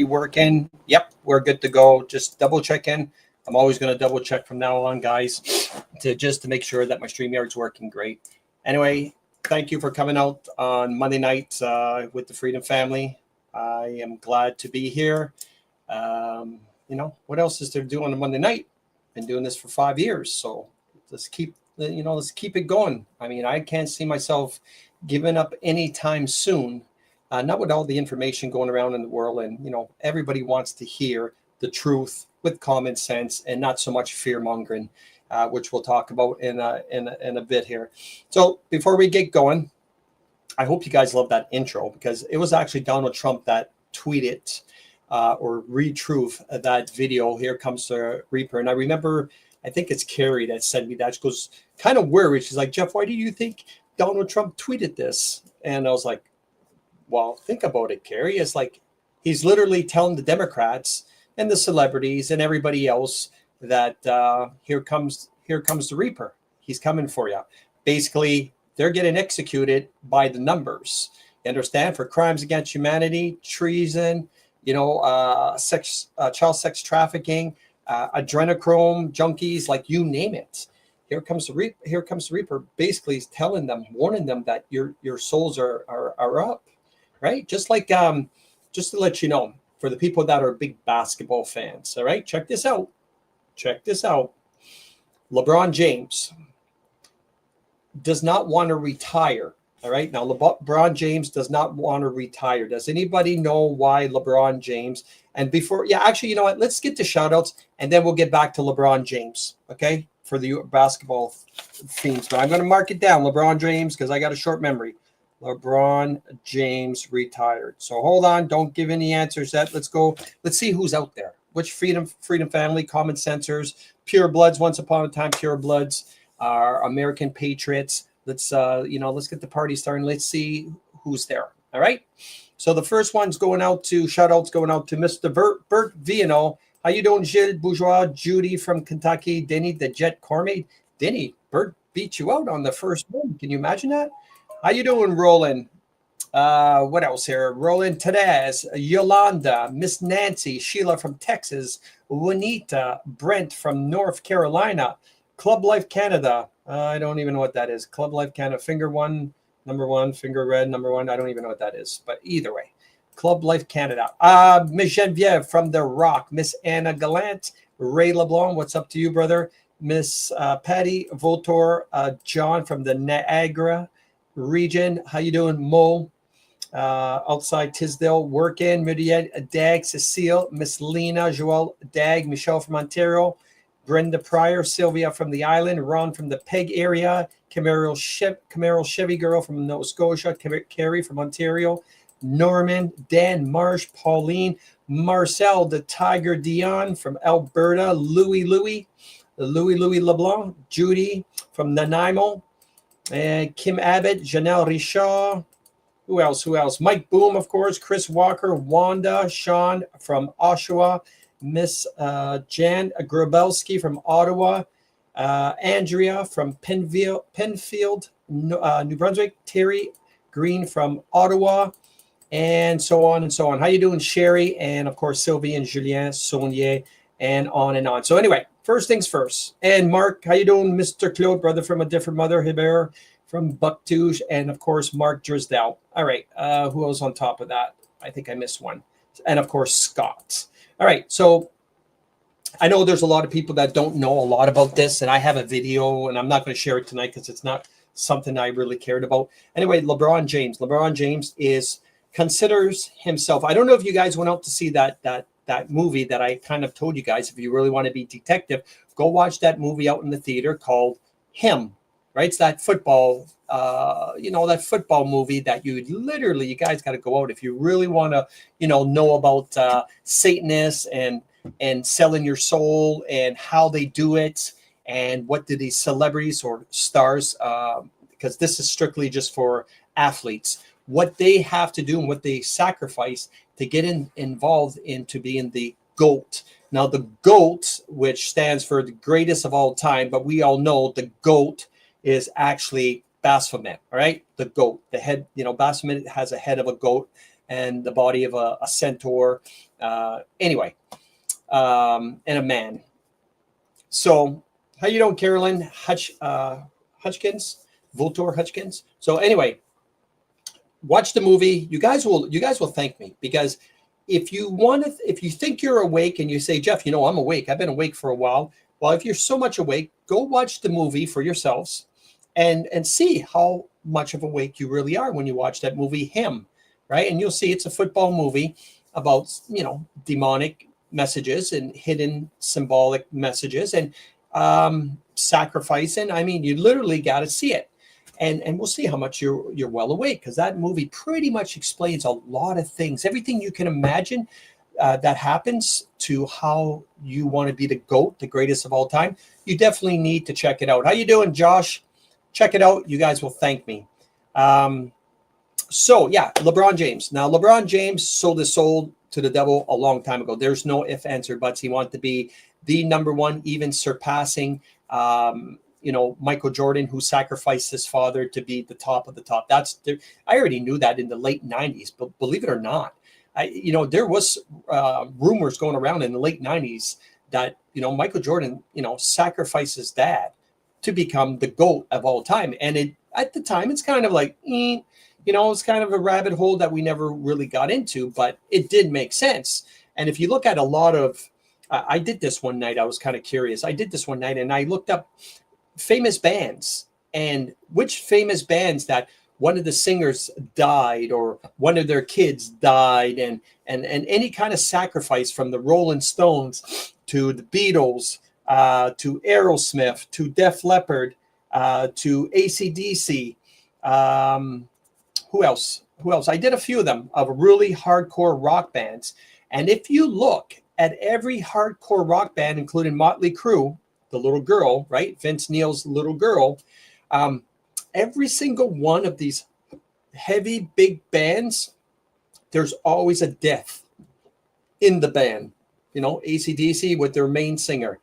working? Yep, we're good to go. Just double check in. I'm always going to double check from now on, guys, to make sure that my StreamYard's working great. Anyway, thank you for coming out on Monday night with the Freedom Family. I am glad to be here. What else is there to do on a Monday night? Been doing this for 5 years, so let's keep it going. I mean, I can't see myself giving up anytime soon. Not with all the information going around in the world, and everybody wants to hear the truth with common sense and not so much fear mongering, which we'll talk about in a bit here. So before we get going, I hope you guys love that intro, because it was actually Donald Trump that tweeted or retruth that video. Here comes the Reaper, and I remember, I think it's Carrie that sent me that. She goes kind of worried. She's like, Jeff, why do you think Donald Trump tweeted this? And I was like, well, think about it, Carrie. It's like he's literally telling the Democrats and the celebrities and everybody else that here comes the Reaper. He's coming for you. Basically, they're getting executed by the numbers. You understand? For crimes against humanity, treason, child sex trafficking, adrenochrome junkies, like you name it. Here comes the Reaper. Basically, he's telling them, warning them that your souls are up. Right? Just like, just to let you know, for the people that are big basketball fans, all right, check this out. LeBron James does not want to retire. All right. Now, LeBron James does not want to retire. Does anybody know why LeBron James? And before, actually, you know what? Let's get to shout outs and then we'll get back to LeBron James. Okay. For the basketball themes. But I'm going to mark it down, LeBron James, because I got a short memory. LeBron James retired. So hold on. Don't give any answers yet. Let's go. Let's see who's out there. Which Freedom Family, Common Sensors, Pure Bloods, Once Upon a Time, Pure Bloods, our American Patriots. Let's get the party starting. Let's see who's there. All right. So the first one's going out to, shout outs going out to Mr. Bert Viano. How you doing, Gilles Bourgeois, Judy from Kentucky, Denny the Jet Cormade. Denny, Bert beat you out on the first one. Can you imagine that? How you doing, Roland? What else here? Roland Tadez, Yolanda, Miss Nancy, Sheila from Texas, Juanita, Brent from North Carolina, Club Life Canada. I don't even know what that is. Club Life Canada, finger one, number one, finger red, number one. I don't even know what that is. But either way, Club Life Canada. Miss Genevieve from The Rock, Miss Anna Gallant, Ray LeBlanc. What's up to you, brother? Miss Patty Voltor, John from the Niagara region. How you doing, Mo? Outside Tisdale, working. Muriel Dag, Cecile, Miss Lena, Joelle Dag, Michelle from Ontario, Brenda Pryor, Sylvia from the island, Ron from the Peg area, Camaro Chevy girl from Nova Scotia, Carrie from Ontario, Norman, Dan Marsh, Pauline, Marcel the Tiger Dion from Alberta, Louis LeBlanc, Judy from Nanaimo, and Kim Abbott, Janelle Richard. Who else? Mike Boom, of course. Chris Walker, Wanda, Sean from Oshawa, Miss Jan Grabelski from Ottawa, Andrea from Penfield, New Brunswick, Terry Green from Ottawa, and so on and so on. How you doing, Sherry? And, of course, Sylvie and Julien Saunier, and on and on. So anyway, first things first. And Mark, how you doing, Mr. Claude, brother from a different mother, Hébert from Bucktouche, and, of course, Mark Drisdell. All right, who else on top of that? I think I missed one. And, of course, Scott. All right, so I know there's a lot of people that don't know a lot about this, and I have a video, and I'm not going to share it tonight because it's not something I really cared about. Anyway, LeBron James considers himself. I don't know if you guys went out to see that movie that I kind of told you guys. If you really want to be detective, go watch that movie out in the theater called Him. Right, it's that football, that football movie that you guys got to go out if you really want to, know about Satanists and selling your soul and how they do it and what do these celebrities or stars, because this is strictly just for athletes, what they have to do and what they sacrifice to get involved into being the GOAT. Now, the GOAT, which stands for the greatest of all time, but we all know the GOAT is actually Baphomet, all right? The goat, the head, Baphomet has a head of a goat. and the body of a centaur. Anyway, and a man. So, how you doing, Carolyn Hutchkins, Voltor Hutchkins? So anyway, watch the movie. You guys will thank me, because if you think you're awake and you say, Jeff, I'm awake. I've been awake for a while. Well, if you're so much awake, go watch the movie for yourselves, and see how much of awake you really are when you watch that movie, Him, right? And you'll see it's a football movie about demonic messages and hidden symbolic messages and sacrifice. And I mean, you literally got to see it. And we'll see how much you're well awake, because that movie pretty much explains a lot of things, everything you can imagine that happens to how you want to be the GOAT, the greatest of all time. You definitely need to check it out. How you doing, Josh? Check it out. You guys will thank me. So yeah, LeBron James. Now, LeBron James sold his soul to the devil a long time ago. There's no ifs, ands, or buts. He wanted to be the number one, even surpassing Michael Jordan, who sacrificed his father to be the top of the top. I already knew that in the late 90s, but believe it or not, there was rumors going around in the late 90s that, Michael Jordan, sacrificed his dad to become the GOAT of all time. And at the time, it's kind of like, it's kind of a rabbit hole that we never really got into, but it did make sense. And if you look at a lot of, I did this one night, I was kind of curious. I did this one night and I looked up famous bands, and which famous bands that one of the singers died or one of their kids died, and any kind of sacrifice, from the Rolling Stones to the Beatles, to Aerosmith, to Def Leppard, to AC/DC. Who else? I did a few of them, of really hardcore rock bands. And if you look at every hardcore rock band, including Motley Crue, the little girl, right? Vince Neil's little girl. Every single one of these heavy, big bands, there's always a death in the band. AC/DC with their main singer.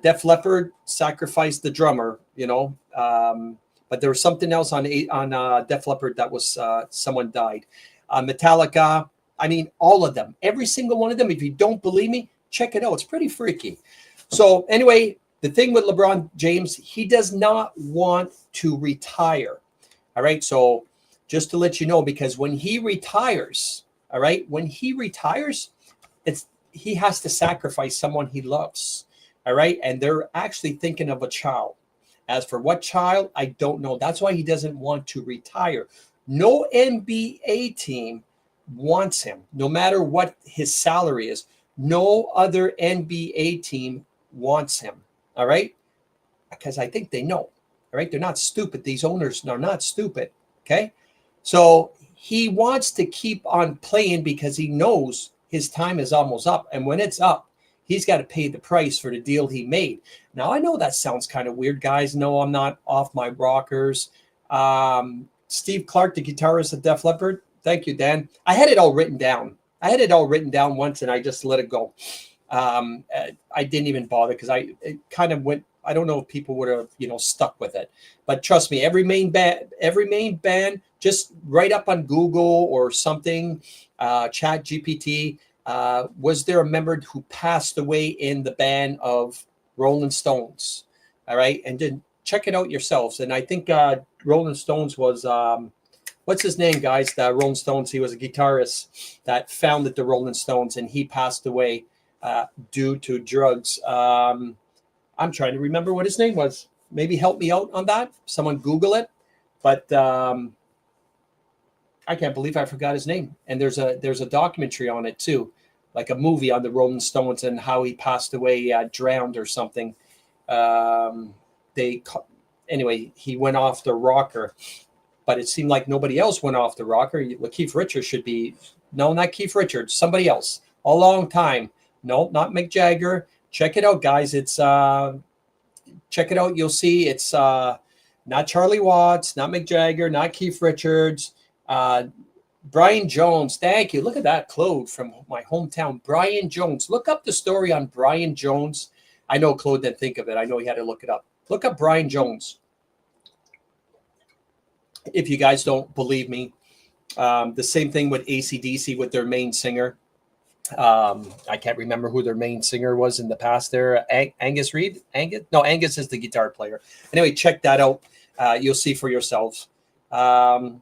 Def Leppard sacrificed the drummer, but there was something else on Def Leppard that was someone died. Metallica, I mean, all of them, every single one of them. If you don't believe me, check it out. It's pretty freaky. So anyway, the thing with LeBron James, he does not want to retire. All right. So just to let you know, because when he retires, all right, he has to sacrifice someone he loves. All right. And they're actually thinking of a child. As for what child, I don't know. That's why he doesn't want to retire. No NBA team wants him, no matter what his salary is. No other NBA team wants him. All right. Because I think they know. All right. They're not stupid. These owners are not stupid. Okay. So he wants to keep on playing because he knows his time is almost up. And when it's up, he's got to pay the price for the deal he made. Now, I know that sounds kind of weird, guys. No, I'm not off my rockers. Steve Clark, the guitarist of Def Leppard. Thank you, Dan. I had it all written down. Once and I just let it go. I didn't even bother because it kind of went. I don't know if people would have, stuck with it. But trust me, every main band, just write up on Google or something, Chat GPT. Was there a member who passed away in the band of Rolling Stones? All right. And then check it out yourselves. And I think Rolling Stones was, what's his name, guys? The Rolling Stones. He was a guitarist that founded the Rolling Stones, and he passed away due to drugs. I'm trying to remember what his name was. Maybe help me out on that. Someone Google it. But I can't believe I forgot his name. And there's a documentary on it too, like a movie on the Rolling Stones and how he passed away, drowned or something. Anyway, he went off the rocker, but it seemed like nobody else went off the rocker. Keith Richards should be. No, not Keith Richards. Somebody else. A long time. No, not Mick Jagger. Check it out, guys. It's check it out. You'll see it's not Charlie Watts, not Mick Jagger, not Keith Richards. Brian Jones. Thank you. Look at that, Claude from my hometown. Brian Jones. Look up the story on Brian Jones. I know Claude didn't think of it. I know he had to look it up. Look up Brian Jones. If you guys don't believe me, The same thing with AC/DC with their main singer. I can't remember who their main singer was in the past there. Angus Reid? Angus is the guitar player. Anyway, check that out. You'll see for yourselves. Not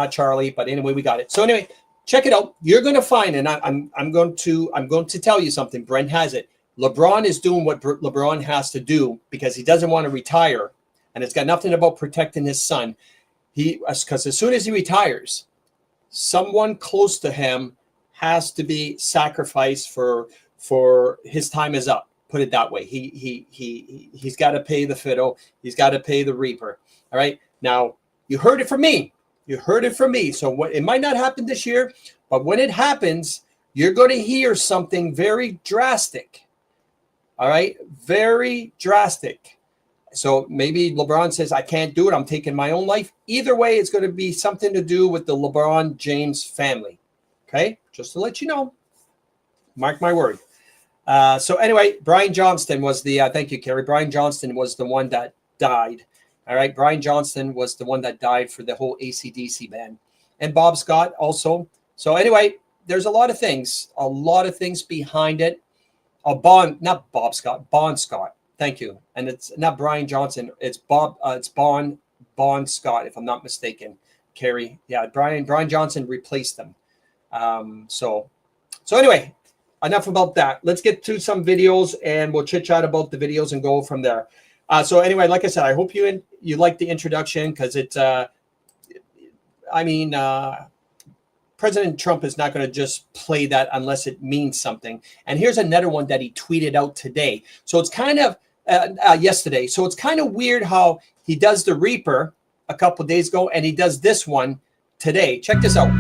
Charlie, but anyway, we got it. So anyway, check it out. You're going to find, and I'm going to tell you something. Brent has it. LeBron is doing what LeBron has to do because he doesn't want to retire, and it's got nothing about protecting his son. Because as soon as he retires, someone close to him has to be sacrificed for his time is up. Put it that way. He's got to pay the fiddle. He's got to pay the reaper. All right. Now you heard it from me. You heard it from me. So it might not happen this year, but when it happens, you're going to hear something very drastic. All right. Very drastic. So maybe LeBron says, I can't do it. I'm taking my own life. Either way, it's going to be something to do with the LeBron James family. Okay, just to let you know, mark my word. So anyway, Brian Johnston was the, thank you, Kerry. Brian Johnston was the one that died. All right, Brian Johnston was the one that died for the whole AC/DC band. And Bob Scott also. So anyway, there's a lot of things behind it. Bon Scott. Thank you. And it's not Brian Johnson. It's Bon Scott, if I'm not mistaken. Kerry. Yeah, Brian Johnson replaced them. So anyway, enough about that. Let's get to some videos and we'll chit chat about the videos and go from there. So anyway, like I said, I hope you like the introduction because President Trump is not going to just play that unless it means something. And here's another one that he tweeted out today. So it's kind of yesterday. So it's kind of weird how he does the Reaper a couple of days ago and he does this one today. Check this out.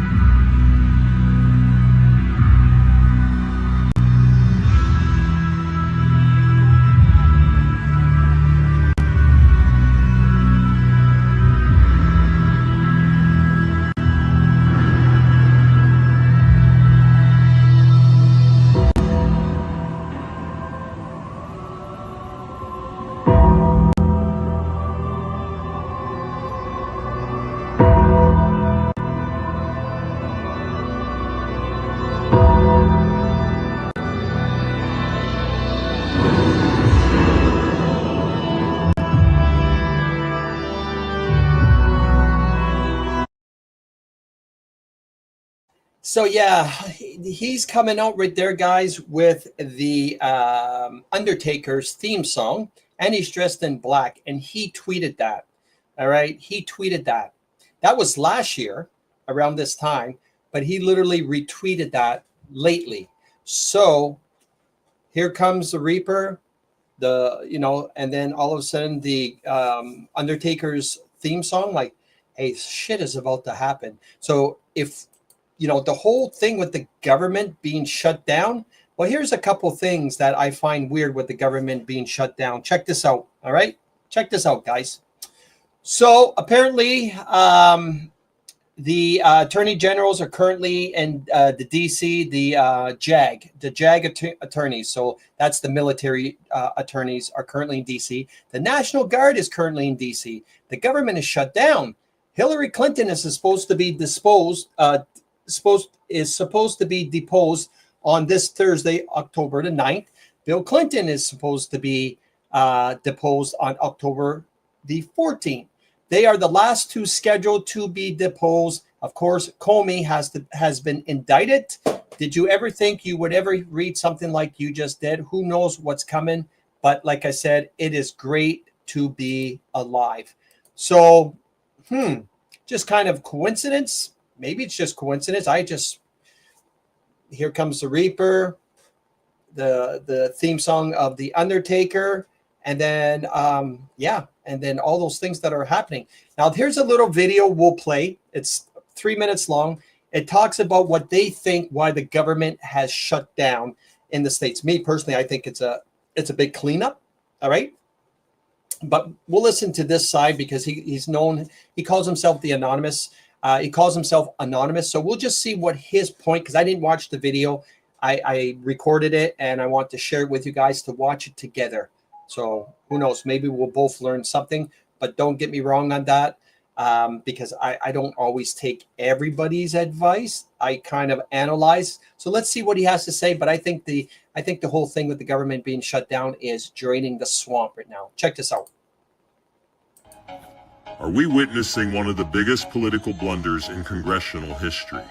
So yeah, he's coming out right there, guys, with the Undertaker's theme song, and he's dressed in black, and he tweeted that. All right, he tweeted that. That was last year around this time, but he literally retweeted that lately. So here comes the Reaper, and then all of a sudden the Undertaker's theme song, like, hey, shit is about to happen. So if the whole thing with the government being shut down. Well, here's a couple things that I find weird with the government being shut down. Check this out. All right. Check this out, guys. So apparently the attorney generals are currently in the DC, the JAG attorneys. So that's the military attorneys are currently in DC. The National Guard is currently in DC. The government is shut down. Hillary Clinton is supposed to be deposed on this Thursday, October the 9th. Bill Clinton is supposed to be deposed on October the 14th. They are the last two scheduled to be deposed. Of course, Comey has been indicted. Did you ever think you would ever read something like you just did? Who knows what's coming? But like I said, it is great to be alive. So, just kind of coincidence. Maybe it's just coincidence. Here comes the Reaper, the theme song of the Undertaker, and then and then all those things that are happening. Now here's a little video we'll play. It's 3 minutes long. It talks about what they think why the government has shut down in the States. Me personally, I think it's a big cleanup. All right. But we'll listen to this side because he's known. He calls himself the Anonymous. He calls himself Anonymous. So we'll just see what his point, because I didn't watch the video. I recorded it and I want to share it with you guys to watch it together. So who knows? Maybe we'll both learn something, but don't get me wrong on that. because I don't always take everybody's advice. I kind of analyze. So let's see what he has to say. But I think the whole thing with the government being shut down is draining the swamp right now. Check this out. Are we witnessing one of the biggest political blunders in congressional history?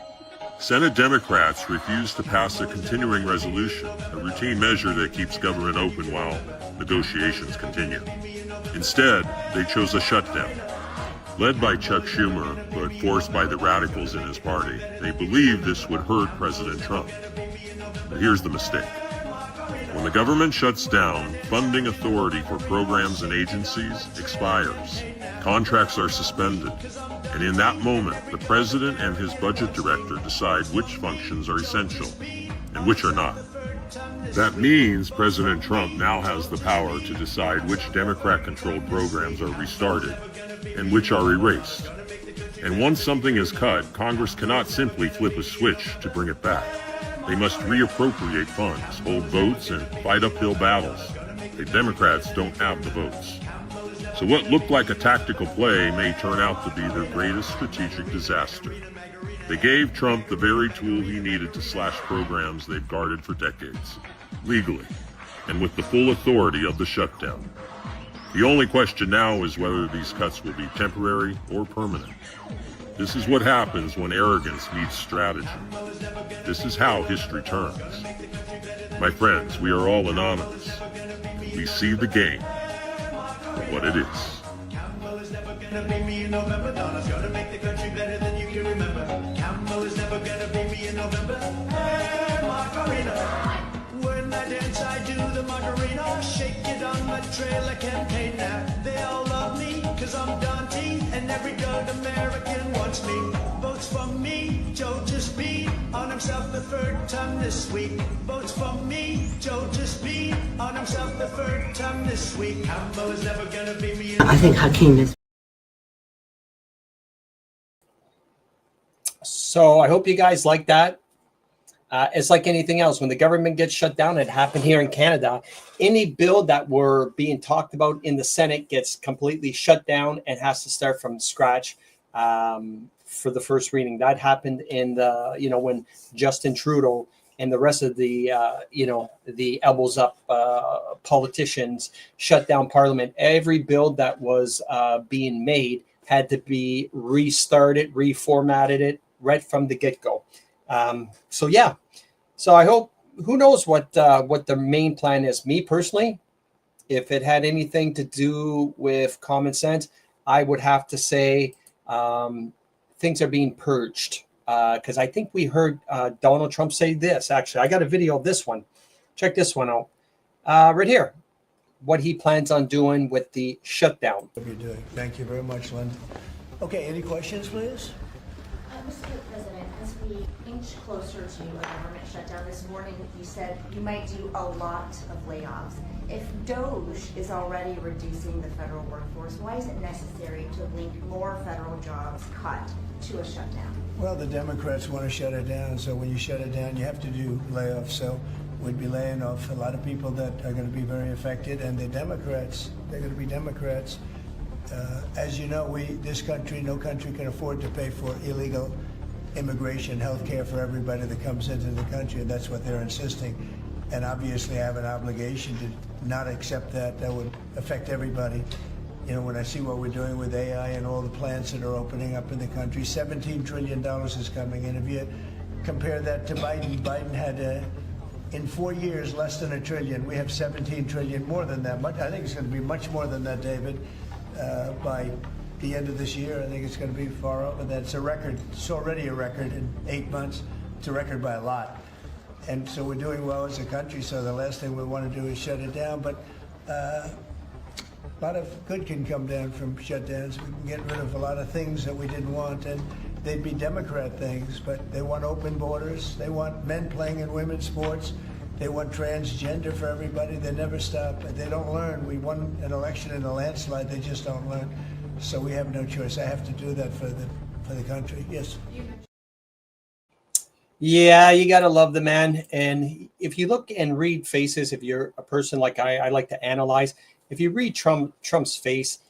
Senate Democrats refused to pass a continuing resolution, a routine measure that keeps government open while negotiations continue. Instead, they chose a shutdown. Led by Chuck Schumer, but forced by the radicals in his party, they believed this would hurt President Trump. But here's the mistake. When the government shuts down, funding authority for programs and agencies expires. Contracts are suspended. And in that moment, the president and his budget director decide which functions are essential and which are not. That means President Trump now has the power to decide which Democrat-controlled programs are restarted and which are erased. And once something is cut, Congress cannot simply flip a switch to bring it back. They must reappropriate funds, hold votes, and fight uphill battles. The Democrats don't have the votes. So what looked like a tactical play may turn out to be their greatest strategic disaster. They gave Trump the very tool he needed to slash programs they've guarded for decades, legally, and with the full authority of the shutdown. The only question now is whether these cuts will be temporary or permanent. This is what happens when arrogance meets strategy. This is how history turns. My friends, we are all anonymous. We see the game for what it is. Campbell is never gonna beat me in November. Donna's gonna make the country better than you can remember. Campbell is never gonna beat me in November. Hey, Macarena. When I dance, I do the Macarena. Shake it on my trailer campaign now. They all love me, cause I'm Dante, and every good American wants me. Votes for me, Joe just beat on himself the third time this week. Votes for me, Joe just beat on himself the third time this week. Campbell is never gonna beat me. I think Hakeem is. So I hope you guys like that. It's like anything else. When the government gets shut down, it happened here in Canada. Any bill that were being talked about in the Senate gets completely shut down and has to start from scratch for the first reading. That happened in the, when Justin Trudeau and the rest of the, the elbows up politicians shut down Parliament. Every bill that was being made had to be restarted, reformatted it right from the get-go. So I hope, who knows what the main plan is. Me personally, if it had anything to do with common sense, I would have to say things are being purged. Because I think we heard Donald Trump say this. Actually, I got a video of this one. Check this one out. Right here. What he plans on doing with the shutdown. What you're doing. Thank you very much, Lynn. Okay, any questions, please? Mr. President, as we inch closer to a government shutdown this morning, you said you might do a lot of layoffs. If DOGE is already reducing the federal workforce, why is it necessary to link more federal jobs cut to a shutdown? Well, the Democrats want to shut it down, so when you shut it down, you have to do layoffs. So we'd be laying off a lot of people that are going to be very affected, and the Democrats, they're going to be Democrats. As you know, this country, no country can afford to pay for illegal immigration, health care for everybody that comes into the country, and that's what they're insisting. And obviously, I have an obligation to not accept that. That would affect everybody. When I see what we're doing with AI and all the plants that are opening up in the country, $17 trillion is coming in. If you compare that to Biden had in 4 years less than $1 trillion. We have 17 trillion, more than that. I think it's going to be much more than that, David. By the end of this year, I think it's going to be far over that. It's a record. It's already a record in 8 months. It's a record by a lot. And so we're doing well as a country, so the last thing we want to do is shut it down. But a lot of good can come down from shutdowns. We can get rid of a lot of things that we didn't want, and they'd be Democrat things, but they want open borders. They want men playing in women's sports. They want transgender for everybody. They never stop. They don't learn. We won an election in a landslide. They just don't learn. So we have no choice. I have to do that for the country. Yes. Yeah, you got to love the man. And if you look and read faces, if you're a person like I like to analyze, if you read Trump's face,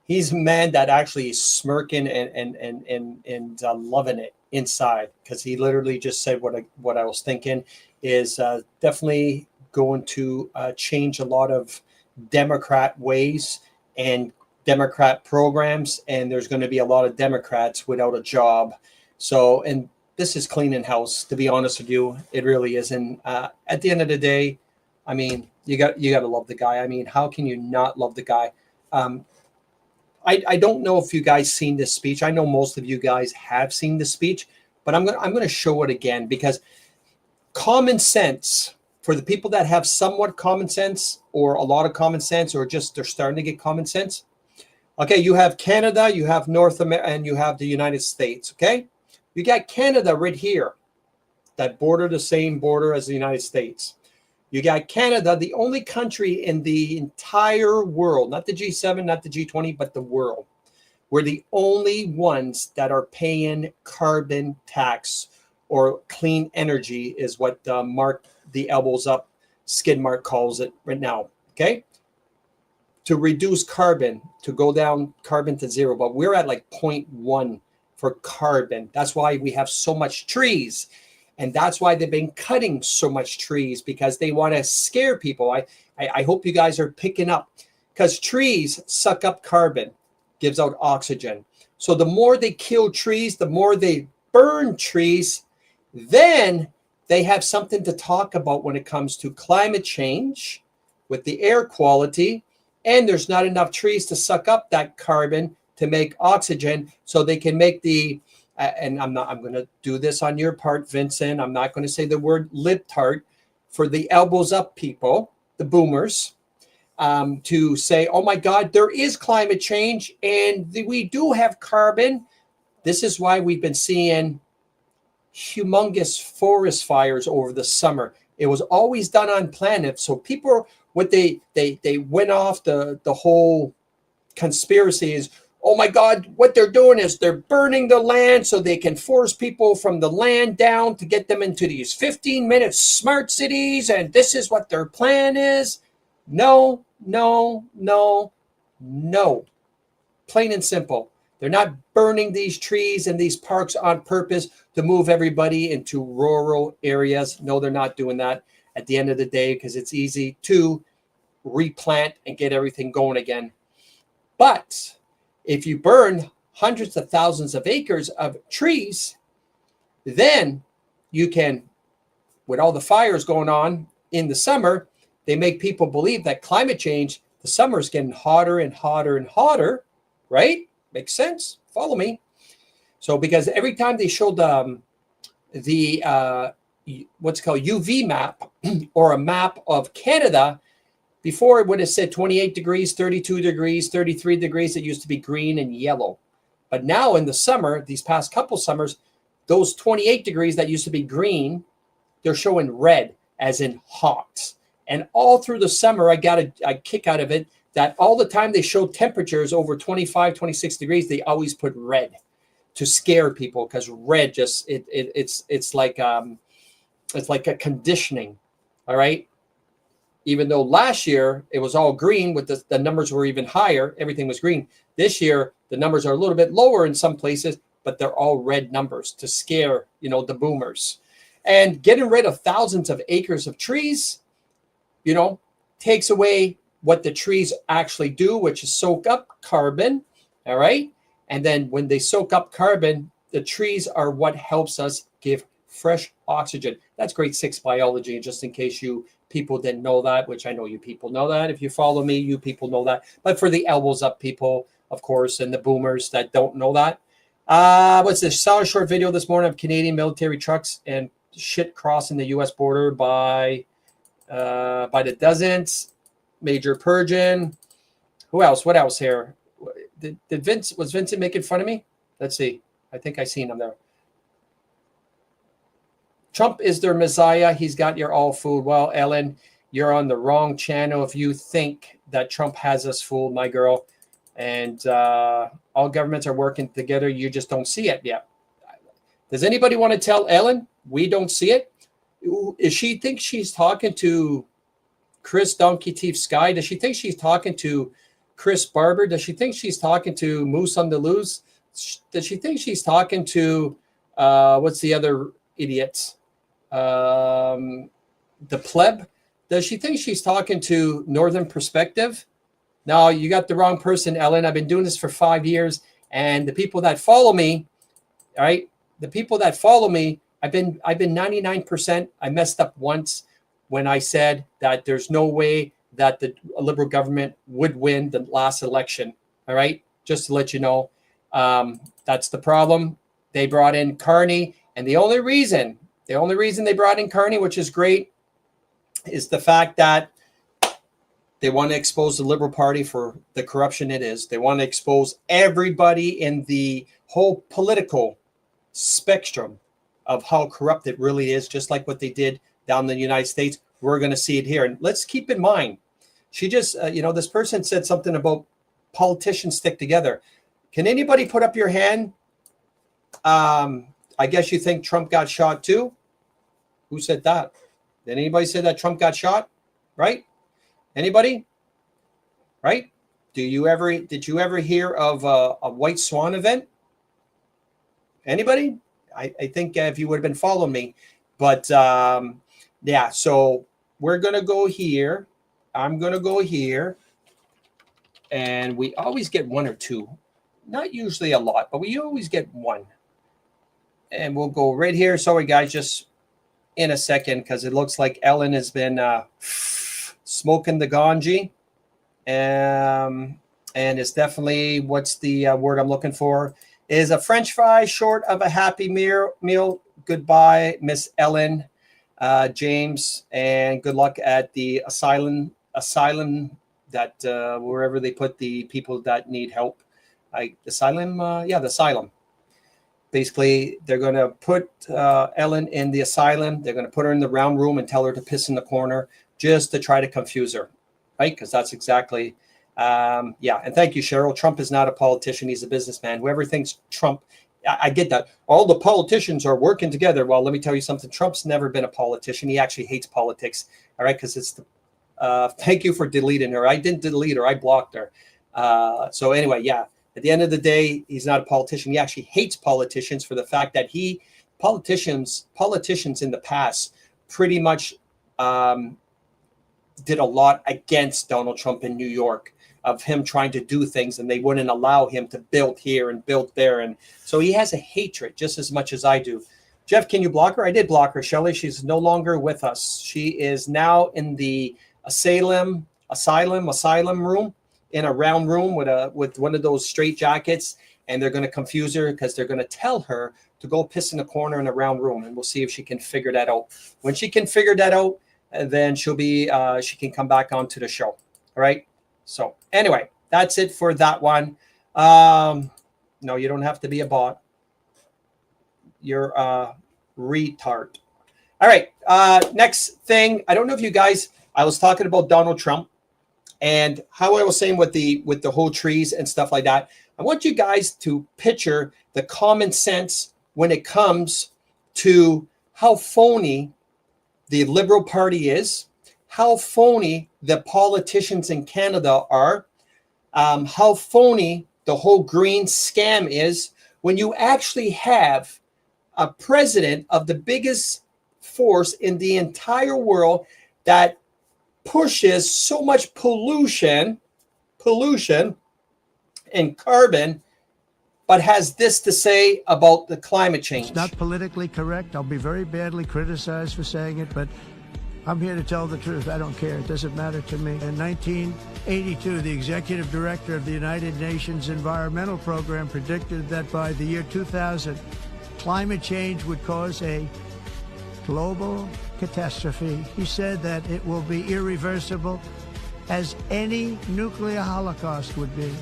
He's a man that actually is smirking and loving it inside, because he literally just said what I was thinking is definitely going to change a lot of Democrat ways and Democrat programs, and there's going to be a lot of Democrats without a job. So, and this is cleaning house, to be honest with you. It really is. And at the end of the day, I mean, you got to love the guy. I mean, how can you not love the guy? I don't know if you guys seen this speech. I know most of you guys have seen the speech, but I'm going to show it again, because common sense, for the people that have somewhat common sense or a lot of common sense, or just they're starting to get common sense. Okay, you have Canada, you have North America, and you have the United States. Okay, you got Canada right here, that border the same border as the United States. You got Canada, the only country in the entire world, not the G7, not the G20, but the world. We're the only ones that are paying carbon tax, or clean energy is what Mark the Elbows Up Skid Mark calls it right now. Okay, to reduce carbon, to go down carbon to zero, but we're at like 0.1 for carbon. That's why we have so much trees. And that's why they've been cutting so much trees, because they want to scare people. I hope you guys are picking up, because trees suck up carbon, gives out oxygen. So the more they kill trees, the more they burn trees, then they have something to talk about when it comes to climate change with the air quality. And there's not enough trees to suck up that carbon to make oxygen, so they can make the and I'm going to do this on your part, Vincent. I'm not going to say the word libtard, for the elbows up people, the boomers, to say, oh my God, there is climate change and we do have carbon. This is why we've been seeing humongous forest fires over the summer. It was always done on planet. So people, what they went off the whole conspiracy is, oh my God, what they're doing is they're burning the land so they can force people from the land down to get them into these 15-minute smart cities. And this is what their plan is. No, no, no, no. Plain and simple. They're not burning these trees and these parks on purpose to move everybody into rural areas. No, they're not doing that at the end of the day, because it's easy to replant and get everything going again. But if you burn hundreds of thousands of acres of trees, then you can, with all the fires going on in the summer, they make people believe that climate change, the summer is getting hotter and hotter and hotter, right? Makes sense. Follow me. So because every time they showed the what's called UV map, or a map of Canada, before it would have said 28 degrees, 32 degrees, 33 degrees. It used to be green and yellow. But now in the summer, these past couple summers, those 28 degrees that used to be green, they're showing red, as in hot. And all through the summer, I got a kick out of it, that all the time they show temperatures over 25, 26 degrees, they always put red to scare people, because red just, it's like a conditioning, all right? Even though last year it was all green, with the numbers were even higher, everything was green. This year, the numbers are a little bit lower in some places, but they're all red numbers to scare, the boomers. And getting rid of thousands of acres of trees, takes away what the trees actually do, which is soak up carbon, all right? And then when they soak up carbon, the trees are what helps us give fresh oxygen. That's grade 6 biology, just in case you people didn't know that, which I know you people know that. If you follow me, you people know that. But for the elbows up people, of course, and the boomers that don't know that, what's this? Saw a short video this morning of Canadian military trucks and shit crossing the U.S. border by the dozens. Major Purgeon. Who else? What else here? Was Vincent making fun of me? Let's see. I think I seen him there. Trump is their messiah. He's got your all fooled. Well, Ellen, you're on the wrong channel if you think that Trump has us fooled, my girl. And all governments are working together. You just don't see it yet. Does anybody want to tell Ellen we don't see it? Is she think she's talking to Chris Donkey Teeth Sky? Does she think she's talking to Chris Barber? Does she think she's talking to Moose on the Loose? Does she think she's talking to what's the other idiot? The Pleb? Does she think she's talking to Northern Perspective? No, you got the wrong person, Ellen. I've been doing this for 5 years, and the people that follow me, all right, the people that follow me, I've been 99%. I messed up once when I said that there's no way that the Liberal government would win the last election. All right, just to let you know, that's the problem. They brought in Carney, and the only reason they brought in Carney, which is great, is the fact that they want to expose the Liberal Party for the corruption it is. They want to expose everybody in the whole political spectrum of how corrupt it really is, just like what they did down in the United States. We're going to see it here. And let's keep in mind, she just, this person said something about politicians stick together. Can anybody put up your hand? I guess you think Trump got shot too? Who said that? Did anybody say that Trump got shot? Right? Anybody? Right? Did you ever hear of a White Swan event? Anybody? I think if you would have been following me. But yeah, so we're going to go here. I'm going to go here. And we always get one or two. Not usually a lot, but we always get one. And we'll go right here. Sorry, guys, just in a second, because it looks like Ellen has been smoking the ganji. And it's definitely, what's the word I'm looking for? Is a French fry short of a happy meal. Goodbye, Miss Ellen James, and good luck at the asylum that wherever they put the people that need help. The asylum. Basically, they're going to put Ellen in the asylum. They're going to put her in the round room and tell her to piss in the corner just to try to confuse her, right? Because that's exactly, And thank you, Cheryl. Trump is not a politician. He's a businessman. Whoever thinks Trump, I get that. All the politicians are working together. Well, let me tell you something. Trump's never been a politician. He actually hates politics, all right? Because it's the, thank you for deleting her. I didn't delete her. I blocked her. So anyway, yeah. At the end of the day, he's not a politician. He actually hates politicians for the fact that politicians in the past pretty much did a lot against Donald Trump in New York, of him trying to do things, and they wouldn't allow him to build here and build there. And so he has a hatred just as much as I do. Jeff, can you block her? I did block her, Shelley. She's no longer with us. She is now in the asylum room, in a round room with one of those straight jackets, and they're going to confuse her because they're going to tell her to go piss in a corner in a round room, and we'll see if she can figure that out. When she can figure that out, then she'll be she can come back onto the show. All right. So anyway, that's it for that one. No, you don't have to be a bot. You're a retard. All right. Next thing, I don't know if you guys, I was talking about Donald Trump and how I was saying with the whole trees and stuff like that. I want you guys to picture the common sense when it comes to how phony the Liberal Party is, how phony the politicians in Canada are, how phony the whole green scam is, when you actually have a president of the biggest force in the entire world that pushes so much pollution and carbon, but has this to say about the climate change. It's not politically correct. I'll be very badly criticized for saying it, but I'm here to tell the truth. I don't care. It doesn't matter to me. In 1982, the executive director of the United Nations Environmental Program predicted that by the year 2000, climate change would cause a global catastrophe. He said that it will be irreversible, as any nuclear holocaust would be.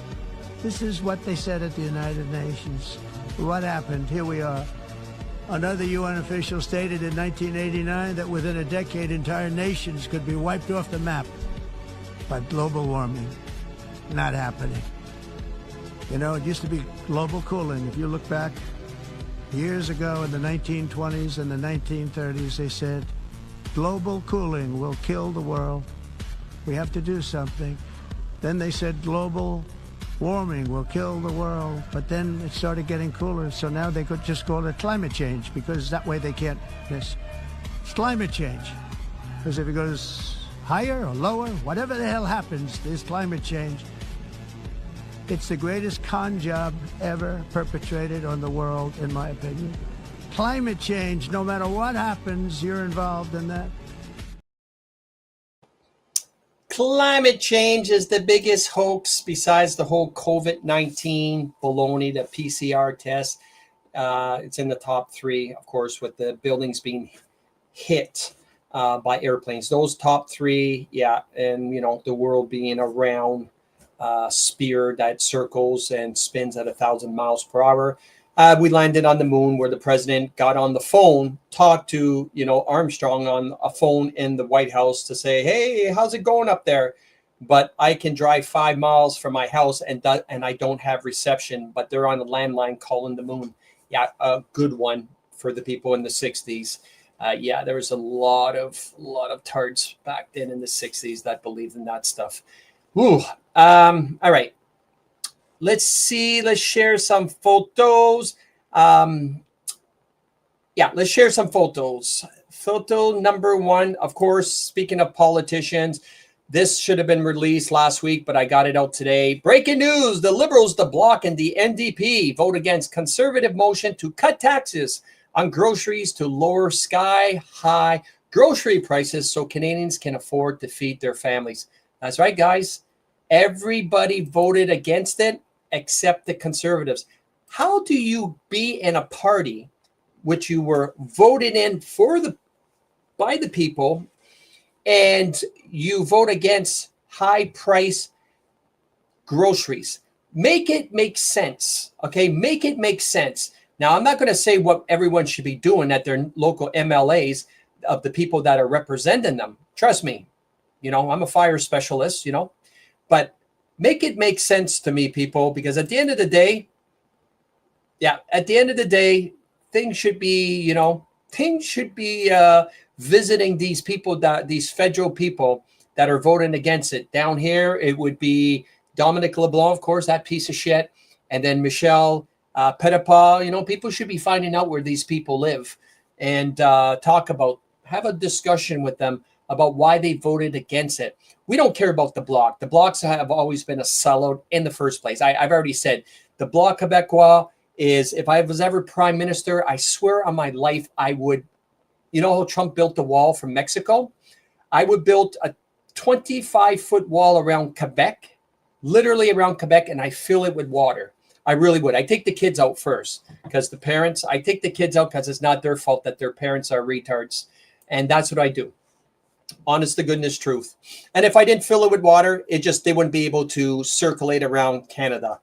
This is what they said at the United Nations. What happened? Here we are. Another UN official stated in 1989 that within a decade, entire nations could be wiped off the map by global warming. Not happening. You know, it used to be global cooling. If you look back years ago in the 1920s and the 1930s, they said, global cooling will kill the world. We have to do something. Then they said global warming will kill the world, but then it started getting cooler, so now they could just call it climate change, because that way they can't miss. It's climate change. Because if it goes higher or lower, whatever the hell happens, there's climate change. It's the greatest con job ever perpetrated on the world, in my opinion. Climate change, no matter what happens, you're involved in that. Climate change is the biggest hoax besides the whole COVID-19 baloney, the PCR test. It's in the top 3, of course, with the buildings being hit by airplanes. Those top 3, yeah, and the world being a round sphere that circles and spins at 1,000 miles per hour. We landed on the moon, where the president got on the phone, talked to Armstrong on a phone in the White House to say, "Hey, how's it going up there?" But I can drive 5 miles from my house and I don't have reception. But they're on a landline calling the moon. Yeah, a good one for the people in the 60s. Yeah, there was a lot of tards back then in the 60s that believed in that stuff. Ooh. All right. Let's see. Let's share some photos. Yeah, let's share some photos. Photo number 1, of course, speaking of politicians, this should have been released last week, but I got it out today. Breaking news: the Liberals, the Bloc, and the NDP vote against Conservative motion to cut taxes on groceries to lower sky-high grocery prices so Canadians can afford to feed their families. That's right, guys. Everybody voted against it except the Conservatives. How do you be in a party which you were voted in by the people, and you vote against high price groceries? Make it make sense. Okay, make it make sense. Now, I'm not going to say what everyone should be doing at their local MLAs of the people that are representing them. Trust me, I'm a fire specialist, but make it make sense to me, people, because at the end of the day, things should be, visiting these people, these federal people that are voting against it. Down here, it would be Dominic LeBlanc, of course, that piece of shit. And then Michelle Petitpas. People should be finding out where these people live and have a discussion with them about why they voted against it. We don't care about the Bloc. The Blocs have always been a sellout in the first place. I've already said the Bloc Québécois is, if I was ever prime minister, I swear on my life, I would, how Trump built the wall from Mexico? I would build a 25-foot wall around Quebec, literally around Quebec, and I fill it with water. I really would. I take the kids out first because I take the kids out because it's not their fault that their parents are retards. And that's what I do. Honest to goodness truth. And if I didn't fill it with water, they wouldn't be able to circulate around Canada.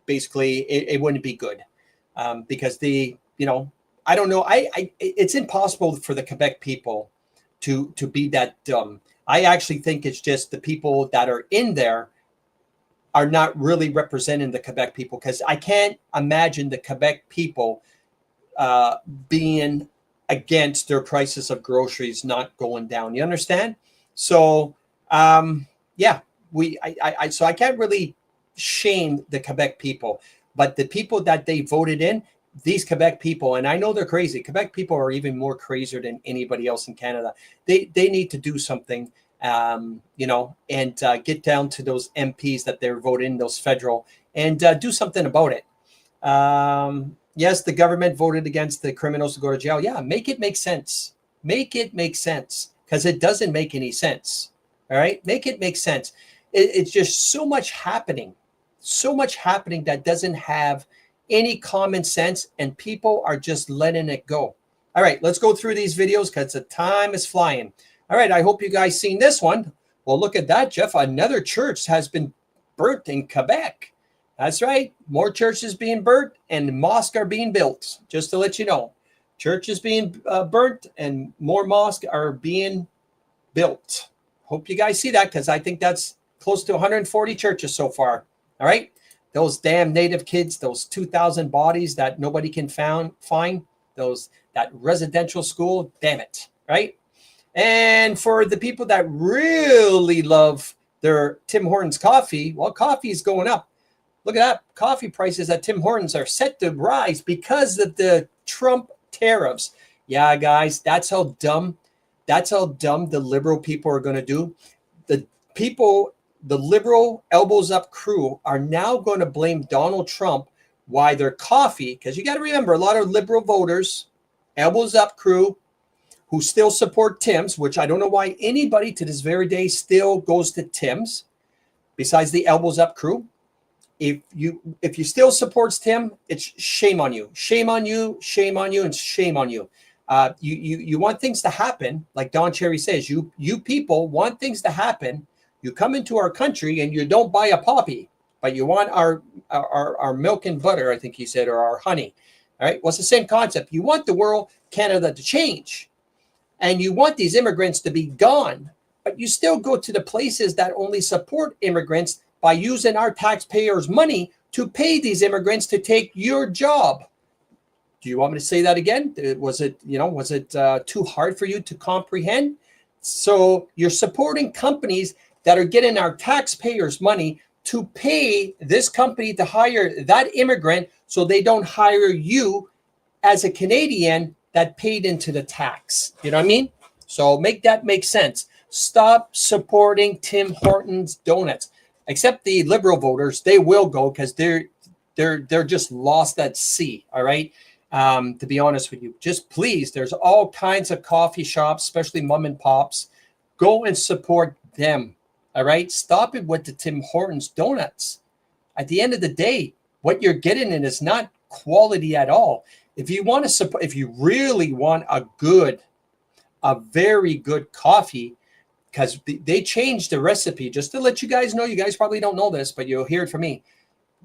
Basically it wouldn't be good because I don't know. It's impossible for the Quebec people to be that dumb. I actually think it's just the people that are in there are not really representing the Quebec people, because I can't imagine the Quebec people being against their prices of groceries not going down. You understand? So so I can't really shame the Quebec people, but the people that they voted in, these Quebec people, and I know they're crazy. Quebec people are even more crazier than anybody else in Canada. They need to do something, and get down to those MPs that they're voting, those federal, and do something about it. Yes, the government voted against the criminals to go to jail. Yeah, make it make sense. Make it make sense, because it doesn't make any sense. All right, make it make sense. It's just so much happening that doesn't have any common sense, and people are just letting it go. All right, let's go through these videos because the time is flying. All right, I hope you guys seen this one. Well, look at that, Jeff. Another church has been burnt in Quebec. That's right. More churches being burnt and mosques are being built. Just to let you know, churches being burnt and more mosques are being built. Hope you guys see that, because I think that's close to 140 churches so far. All right. Those damn native kids, those 2,000 bodies that nobody can find, that residential school, damn it. Right. And for the people that really love their Tim Hortons coffee. Well, coffee is going up. Look at that. Coffee prices at Tim Hortons are set to rise because of the Trump tariffs. Yeah, guys, that's how dumb the liberal people are going to do. The liberal elbows up crew are now going to blame Donald Trump why their coffee, because you got to remember, a lot of liberal voters, elbows up crew, who still support Tim's, which I don't know why anybody to this very day still goes to Tim's, besides the elbows up crew. If you still supports Tim, it's shame on you, shame on you, shame on you, and shame on you. You want things to happen, like Don Cherry says. You people want things to happen. You come into our country and you don't buy a poppy, but you want our milk and butter, I think he said, or our honey. All right. Well, it's the same concept. You want the world, Canada, to change, and you want these immigrants to be gone, but you still go to the places that only support immigrants by using our taxpayers' money to pay these immigrants to take your job. Do you want me to say that again? Was it too hard for you to comprehend? So you're supporting companies that are getting our taxpayers' money to pay this company to hire that immigrant so they don't hire you as a Canadian that paid into the tax. You know what I mean? So make that make sense. Stop supporting Tim Hortons donuts. Except the liberal voters, they will go because they're just lost at sea. All right. To be honest with you, just please, there's all kinds of coffee shops, especially mom and pops. Go and support them. All right. Stop it with the Tim Hortons donuts. At the end of the day, what you're getting in is not quality at all. If you want to support, if you really want a very good coffee, because they changed the recipe, just to let you guys know, you guys probably don't know this, but you'll hear it from me.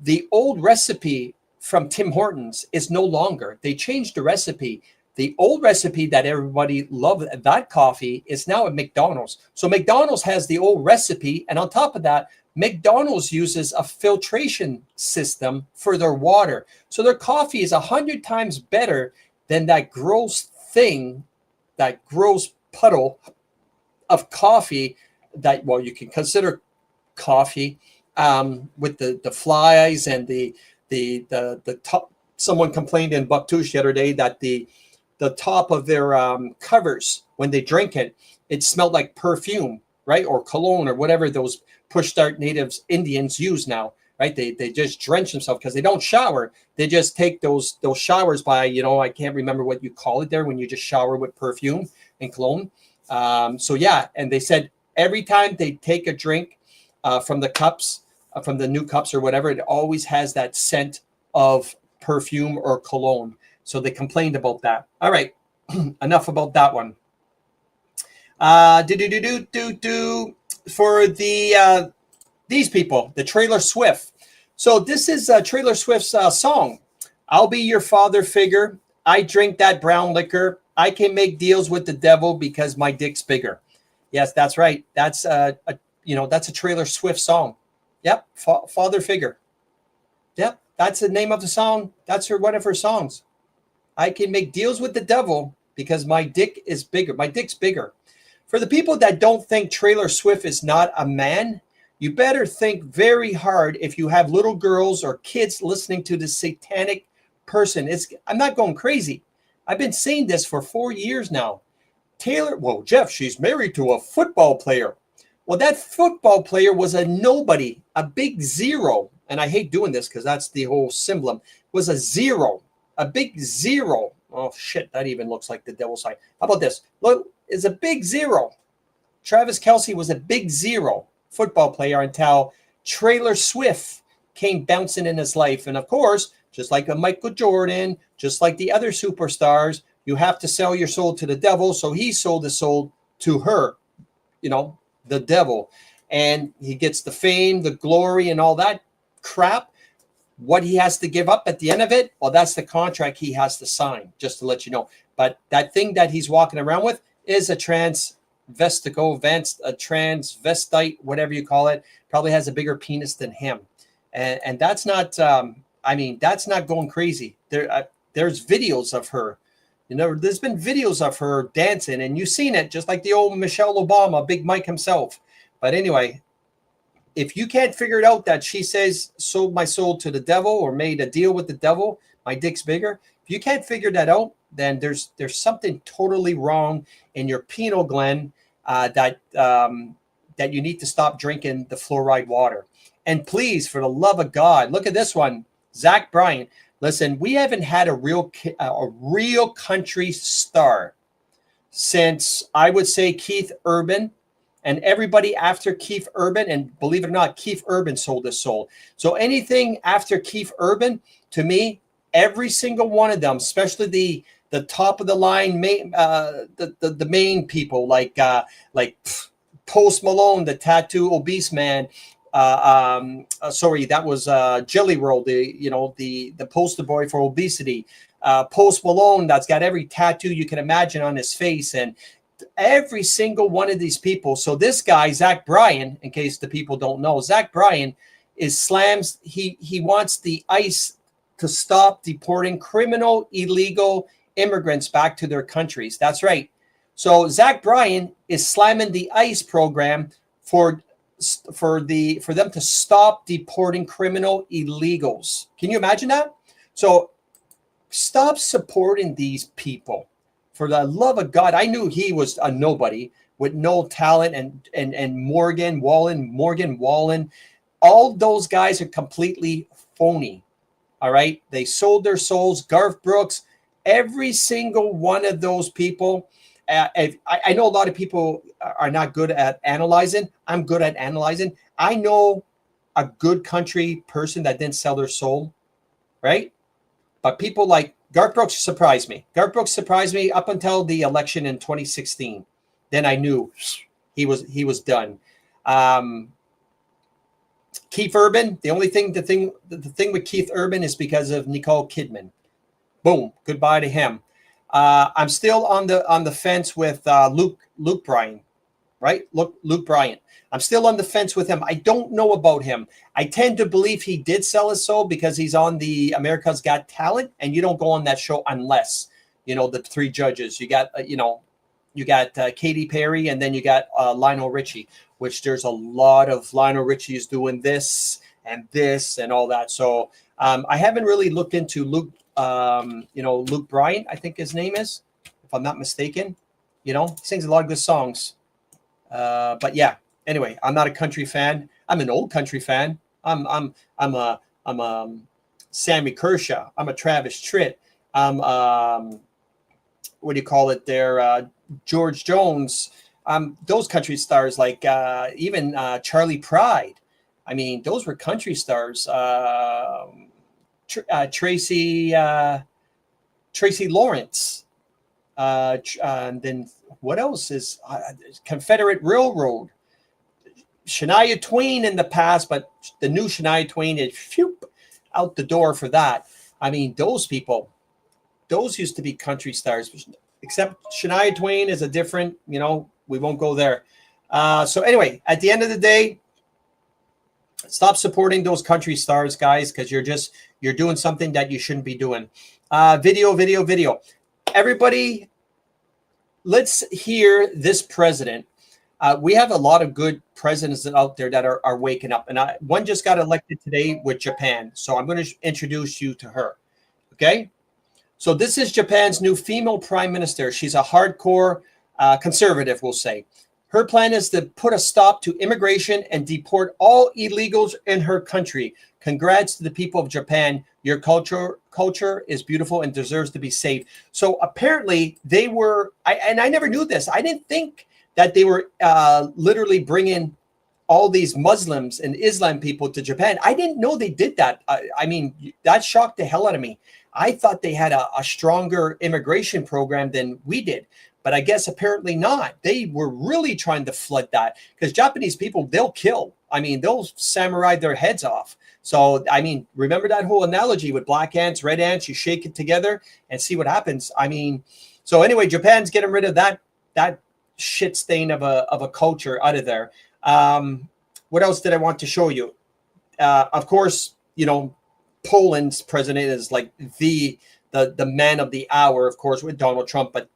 The old recipe from Tim Hortons is no longer. They changed the recipe. The old recipe that everybody loved, that coffee, is now at McDonald's. So McDonald's has the old recipe, and on top of that, McDonald's uses a filtration system for their water. So their coffee is 100 times better than that gross thing, that gross puddle of coffee that, well, you can consider coffee with the flies and the top. Someone complained in Bucktouche the other day that the top of their covers, when they drink it, it smelled like perfume, right? Or cologne or whatever those push start natives Indians use now, right? They just drench themselves because they don't shower. They just take those showers by, I can't remember what you call it there when you just shower with perfume and cologne. So yeah, and they said every time they take a drink from the cups, from the new cups or whatever, it always has that scent of perfume or cologne. So they complained about that. All right, enough about that one. For these people, the Taylor Swift. So this is Taylor Swift's song. I'll be your father figure. I drink that brown liquor. I can make deals with the devil because my dick's bigger. Yes, that's right. That's that's a Taylor Swift song. Yep, father figure. Yep, that's the name of the song. That's one of her songs. I can make deals with the devil because my dick is bigger. My dick's bigger. For the people that don't think Taylor Swift is not a man, you better think very hard if you have little girls or kids listening to this satanic person. I'm not going crazy. I've been saying this for 4 years now. Jeff, she's married to a football player. Well, that football player was a nobody, a big zero. And I hate doing this because that's the whole symbol. Was a zero, a big zero. Oh, shit, that even looks like the devil's sign. How about this? Look, it's a big zero. Travis Kelce was a big zero football player until Taylor Swift came bouncing in his life. And of course, just like a Michael Jordan, just like the other superstars, you have to sell your soul to the devil. So he sold his soul to her, the devil. And he gets the fame, the glory, and all that crap. What he has to give up at the end of it, well, that's the contract he has to sign, just to let you know. But that thing that he's walking around with is a transvestite, whatever you call it, probably has a bigger penis than him. And that's not, that's not going crazy. There's videos of her. There's been videos of her dancing, and you've seen it, just like the old Michelle Obama, Big Mike himself. But anyway, if you can't figure it out that she says sold my soul to the devil or made a deal with the devil, my dick's bigger. If you can't figure that out, then there's something totally wrong in your pineal gland that you need to stop drinking the fluoride water. And please, for the love of God, look at this one, Zach Bryan. Listen, we haven't had a real country star since, I would say, Keith Urban, and everybody after Keith Urban. And believe it or not, Keith Urban sold his soul. So anything after Keith Urban, to me, every single one of them, especially the top of the line, the main people like Post Malone, the tattoo obese man. Sorry, that was Jelly Roll, the poster boy for obesity. Post Malone, that's got every tattoo you can imagine on his face, and every single one of these people. So this guy, Zach Bryan, in case the people don't know, Zach Bryan is slams. He wants the ICE to stop deporting criminal, illegal immigrants back to their countries. That's right. So Zach Bryan is slamming the ICE program for them to stop deporting criminal illegals. Can you imagine that? So stop supporting these people. For the love of God, I knew he was a nobody with no talent, and Morgan Wallen, all those guys are completely phony. All right. They sold their souls. Garth Brooks, every single one of those people. I know a lot of people are not good at analyzing. I'm good at analyzing. I know a good country person that didn't sell their soul, right? But people like Garth Brooks surprised me. Garth Brooks surprised me up until the election in 2016. Then I knew he was done. Keith Urban, the thing with Keith Urban is because of Nicole Kidman. Boom, goodbye to him. I'm still on the fence with Luke Bryan, right? Luke Bryan. I'm still on the fence with him. I don't know about him. I tend to believe he did sell his soul because he's on the America's Got Talent, and you don't go on that show unless the three judges. You got Katy Perry, and then you got Lionel Richie, which there's a lot of Lionel Richie's doing this and all that. So I haven't really looked into Luke. Luke Bryan, I think his name is, if I'm not mistaken. He sings a lot of good songs. But yeah, anyway, I'm not a country fan. I'm an old country fan. I'm a Sammy Kershaw. I'm a Travis Tritt. I'm what do you call it there? George Jones. Those country stars like even Charlie Pride. I mean, those were country stars. Tracy Lawrence, and then what else is Confederate Railroad? Shania Twain in the past, but the new Shania Twain is out the door for that. I mean, those people, those used to be country stars, except Shania Twain is a different, we won't go there. So anyway, at the end of the day, stop supporting those country stars, guys, because you're doing something that you shouldn't be doing. Video. Everybody, let's hear this president. We have a lot of good presidents out there that are waking up. And one just got elected today with Japan. So I'm going to introduce you to her. Okay? So this is Japan's new female prime minister. She's a hardcore conservative, we'll say. Her plan is to put a stop to immigration and deport all illegals in her country. Congrats to the people of Japan. Your culture is beautiful and deserves to be saved. So apparently they were, and I never knew this. I didn't think that they were literally bringing all these Muslims and Islam people to Japan. I didn't know they did that. I mean, that shocked the hell out of me. I thought they had a stronger immigration program than we did. But I guess apparently not. They were really trying to flood that because Japanese people, they'll kill. I mean, they'll samurai their heads off. So, I mean, remember that whole analogy with black ants, red ants, you shake it together and see what happens. I mean, so anyway, Japan's getting rid of that shit stain of a culture out of there. What else did I want to show you? Of course, Poland's president is like the man of the hour, of course, with Donald Trump. But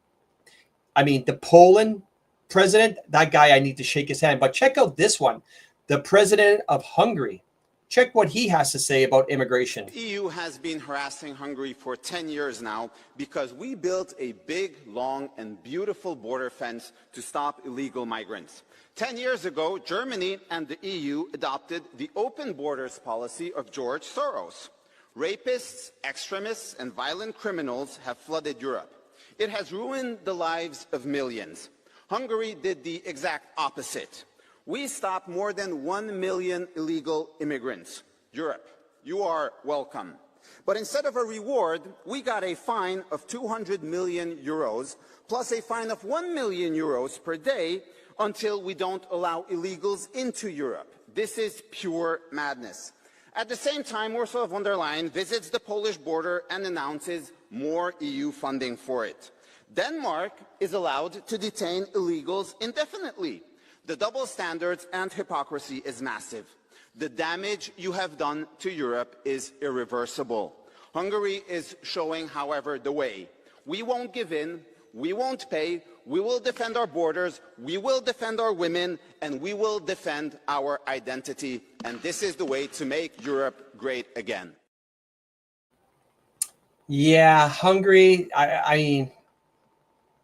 I mean, the Poland president, that guy, I need to shake his hand. But check out this one. the president of Hungary. Check what he has to say about immigration. The EU has been harassing Hungary for 10 years now because we built a big, long, and beautiful border fence to stop illegal migrants. 10 years ago, Germany and the EU adopted the open borders policy of George Soros. Rapists, extremists, and violent criminals have flooded Europe. It has ruined the lives of millions. Hungary did the exact opposite. We stopped more than 1 million illegal immigrants. Europe, you are welcome. But instead of a reward, we got a fine of 200 million euros, plus a fine of 1 million euros per day until we don't allow illegals into Europe. This is pure madness. At the same time, Ursula von der Leyen visits the Polish border and announces more EU funding for it. Denmark is allowed to detain illegals indefinitely. The double standards and hypocrisy is massive. The damage you have done to Europe is irreversible. Hungary is showing, however, the way. We won't give in, we won't pay, we will defend our borders, we will defend our women, and we will defend our identity. And this is the way to make Europe great again. Yeah, Hungary, I mean,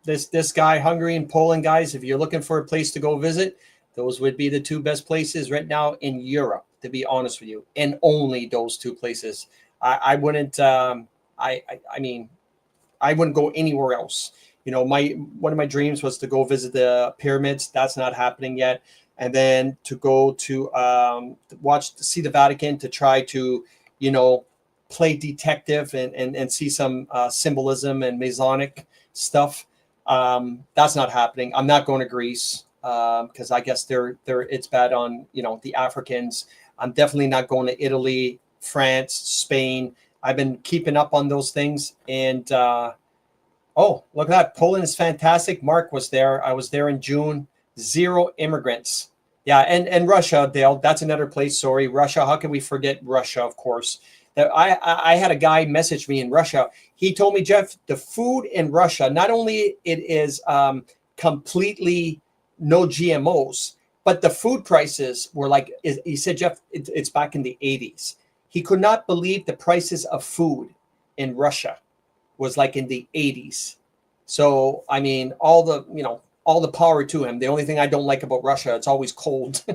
this guy, Hungary and Poland, guys, if you're looking for a place to go visit, those would be the two best places right now in Europe, to be honest with you, and only those two places. I wouldn't, I mean, I wouldn't go anywhere else. You know, one of my dreams was to go visit the pyramids. That's not happening yet. And then to go to see the Vatican, to try to, you know, play detective and see some symbolism and Masonic stuff. That's not happening. I'm not going to Greece because I guess it's bad on, you know, the Africans. I'm definitely not going to Italy, France, Spain. I've been keeping up on those things. And oh, look at that. Poland is fantastic. Mark was there. I was there in June. 0 immigrants. Yeah, and Russia, Dale. That's another place. Sorry, Russia. How can we forget Russia? Of course. I had a guy message me in Russia. He told me, Jeff, the food in Russia, not only it is completely no GMOs, but the food prices were like, he said, Jeff, it's back in the 80s. He could not believe the prices of food in Russia was like in the 80s. So, I mean, all the power to him. The only thing I don't like about Russia, it's always cold.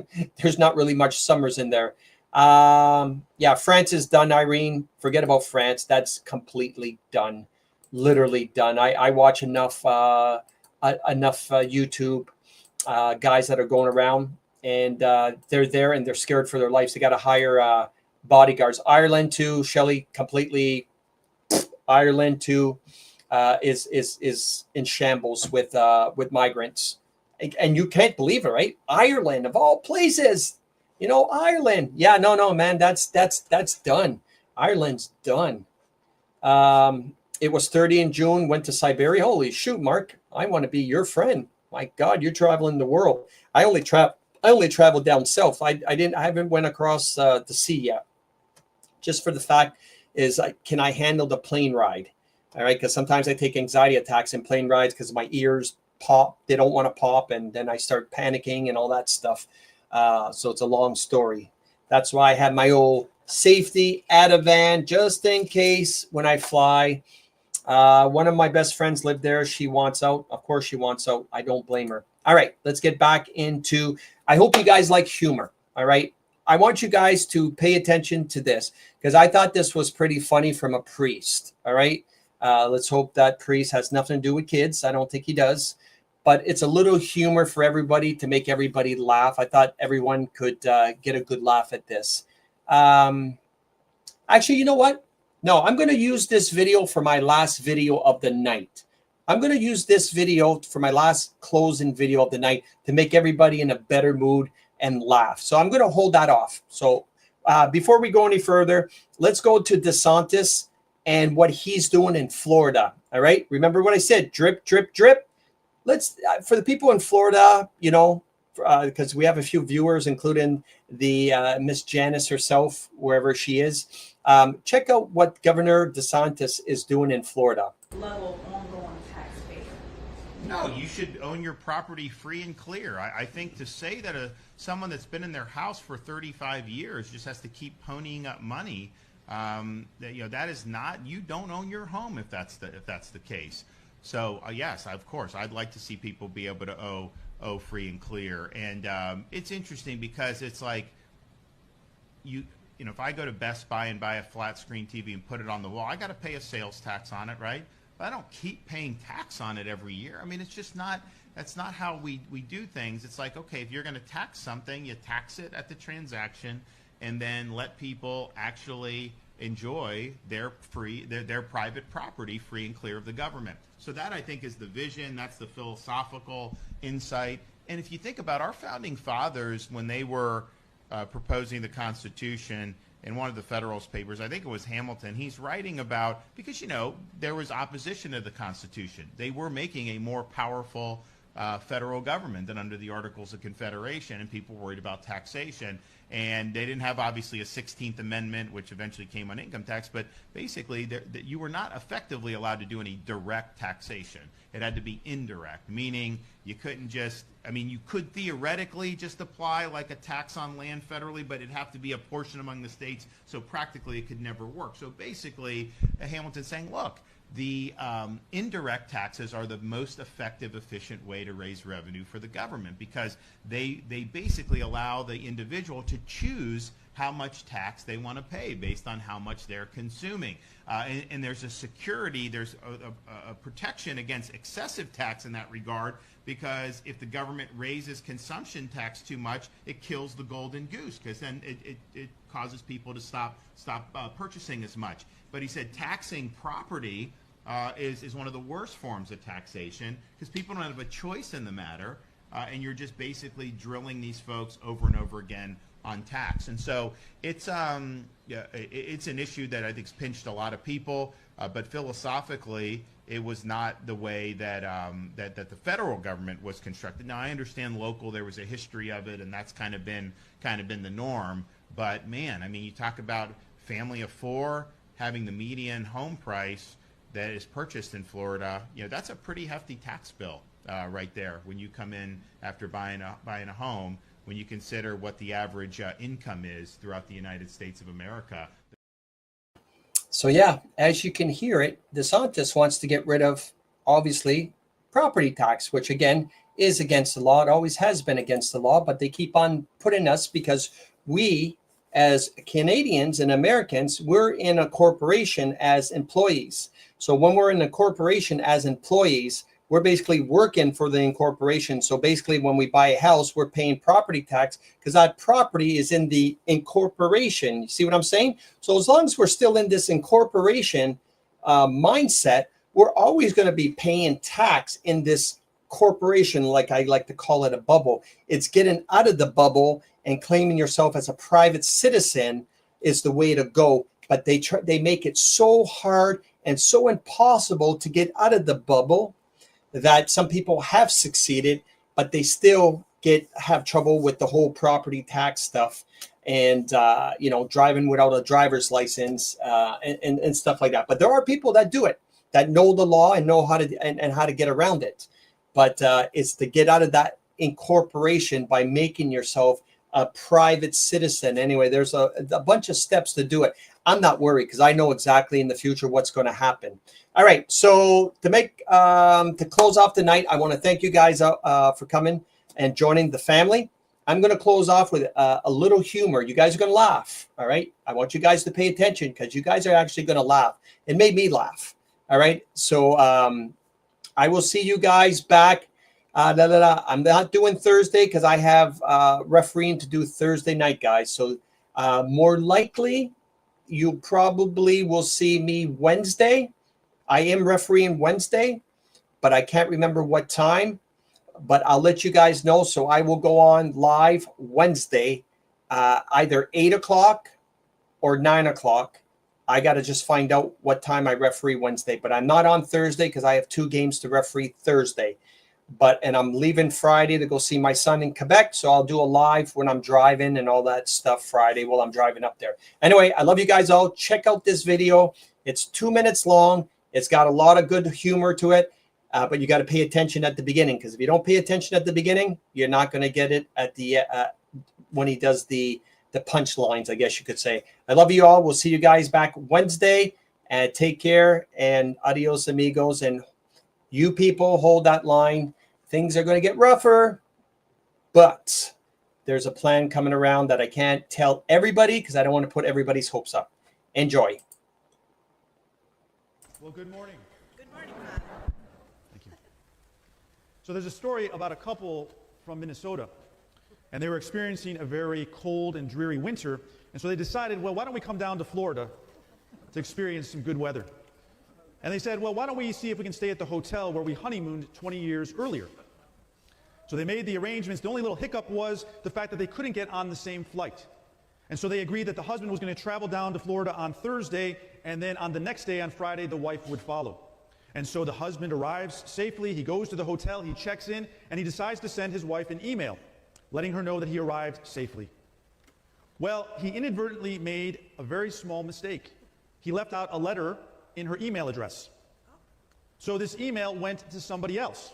There's not really much summers in there. Yeah, France is done, Irene. Forget about France. That's completely done. Literally done. I watch enough YouTube guys that are going around, and they're there and they're scared for their lives. They got to hire bodyguards. Ireland too, Shelley, completely. Ireland too is in shambles with migrants, and you can't believe it, right? Ireland of all places. You know, Ireland. Yeah, no, man, that's done. Ireland's done. It was 30 in June, went to Siberia. Holy shoot, Mark. I want to be your friend. My God, you're traveling the world. I only traveled down south. I haven't went across the sea yet. Just for the fact is, can I handle the plane ride? All right, because sometimes I take anxiety attacks in plane rides because my ears pop. They don't want to pop, and then I start panicking and all that stuff. So it's a long story. That's why I have my old safety Ativan just in case when I fly. One of my best friends lived there. She wants out. Of course she wants out. I don't blame her. All right, let's get back into, I hope you guys like humor. All right. I want you guys to pay attention to this because I thought this was pretty funny from a priest. All right. Let's hope that priest has nothing to do with kids. I don't think he does. But it's a little humor for everybody to make everybody laugh. I thought everyone could get a good laugh at this. Actually, you know what? No, I'm going to use this video for my last video of the night. I'm going to use this video for my last closing video of the night to make everybody in a better mood and laugh. So I'm going to hold that off. So before we go any further, let's go to DeSantis and what he's doing in Florida. All right. Remember what I said, drip, drip, drip. Let's, for the people in Florida, you know, because we have a few viewers, including the Miss Janice herself, wherever she is. Check out what Governor DeSantis is doing in Florida. Level ongoing tax base. No, you should own your property free and clear. I think to say that someone that's been in their house for 35 years just has to keep ponying up money, that is not. You don't own your home if that's the case. So yes, of course, I'd like to see people be able to owe free and clear. And it's interesting because it's like if I go to Best Buy and buy a flat screen TV and put it on the wall, I got to pay a sales tax on it, right? But I don't keep paying tax on it every year. I mean, it's just not. That's not how we do things. It's like, okay, if you're going to tax something, you tax it at the transaction, and then let people actually enjoy their private property free and clear of the government. So that, I think, is the vision. That's the philosophical insight. And if you think about our founding fathers, when they were proposing the Constitution, in one of the Federalist Papers, I think it was Hamilton, he's writing about, because, there was opposition to the Constitution. They were making a more powerful federal government than under the Articles of Confederation, and people worried about taxation. And they didn't have, obviously, a 16th Amendment, which eventually came on income tax, but basically you were not effectively allowed to do any direct taxation. It had to be indirect, meaning you couldn't just, you could theoretically just apply like a tax on land federally, but it'd have to be a portion among the states, so practically it could never work. So basically, Hamilton's saying, look, the indirect taxes are the most effective, efficient way to raise revenue for the government, because they basically allow the individual to choose how much tax they want to pay based on how much they're consuming. And there's a security, there's a protection against excessive tax in that regard, because if the government raises consumption tax too much, it kills the golden goose, because then it causes people to stop purchasing as much. But he said taxing property is one of the worst forms of taxation, because people don't have a choice in the matter, and you're just basically drilling these folks over and over again on tax. And so it's an issue that I think's pinched a lot of people, but philosophically, it was not the way that that the federal government was constructed. Now, I understand local, there was a history of it, and that's kind of been the norm. But man, you talk about family of four having the median home price that is purchased in Florida. That's a pretty hefty tax bill right there when you come in after buying a home, when you consider what the average income is throughout the United States of America. So yeah, as you can hear it, DeSantis wants to get rid of, obviously, property tax, which again is against the law. It always has been against the law, but they keep on putting us, because we, as Canadians and Americans, we're in a corporation as employees. So when we're in a corporation as employees, we're basically working for the incorporation. So basically, when we buy a house, we're paying property tax because that property is in the incorporation. You see what I'm saying? So as long as we're still in this incorporation mindset, we're always going to be paying tax in this corporation, like I like to call it a bubble. It's getting out of the bubble and claiming yourself as a private citizen is the way to go. But they make it so hard and so impossible to get out of the bubble that some people have succeeded, but they still have trouble with the whole property tax stuff, and driving without a driver's license and stuff like that. But there are people that do it, that know the law and know how to and how to get around it. But it's to get out of that incorporation by making yourself a private citizen. Anyway, there's a bunch of steps to do it. I'm not worried because I know exactly in the future what's going to happen. All right. So to close off the night, I want to thank you guys for coming and joining the family. I'm going to close off with a little humor. You guys are going to laugh. All right. I want you guys to pay attention because you guys are actually going to laugh. It made me laugh. All right. So I will see you guys back. I'm not doing Thursday because I have refereeing to do Thursday night, guys. So more likely, you probably will see me Wednesday. I am refereeing Wednesday, but I can't remember what time. But I'll let you guys know. So I will go on live Wednesday, either 8 o'clock or 9 o'clock. I got to just find out what time I referee Wednesday. But I'm not on Thursday because I have 2 games to referee Thursday. And I'm leaving Friday to go see my son in Quebec. So I'll do a live when I'm driving and all that stuff Friday while I'm driving up there. Anyway, I love you guys all. Check out this video. It's 2 minutes long. It's got a lot of good humor to it. But you got to pay attention at the beginning, because if you don't pay attention at the beginning, you're not going to get it at the when he does the punchlines, I guess you could say. I love you all. We'll see you guys back Wednesday. And take care, and adios, amigos. And you people, hold that line. Things are going to get rougher, but there's a plan coming around that I can't tell everybody because I don't want to put everybody's hopes up. Enjoy. Well, good morning. Good morning, Ron. Thank you. So there's a story about a couple from Minnesota, and they were experiencing a very cold and dreary winter, and so they decided, well, why don't we come down to Florida to experience some good weather? And they said, well, why don't we see if we can stay at the hotel where we honeymooned 20 years earlier? So they made the arrangements. The only little hiccup was the fact that they couldn't get on the same flight. And so they agreed that the husband was going to travel down to Florida on Thursday, and then on the next day, on Friday, the wife would follow. And so the husband arrives safely. He goes to the hotel, he checks in, and he decides to send his wife an email letting her know that he arrived safely. Well, he inadvertently made a very small mistake. He left out a letter in her email address. So this email went to somebody else.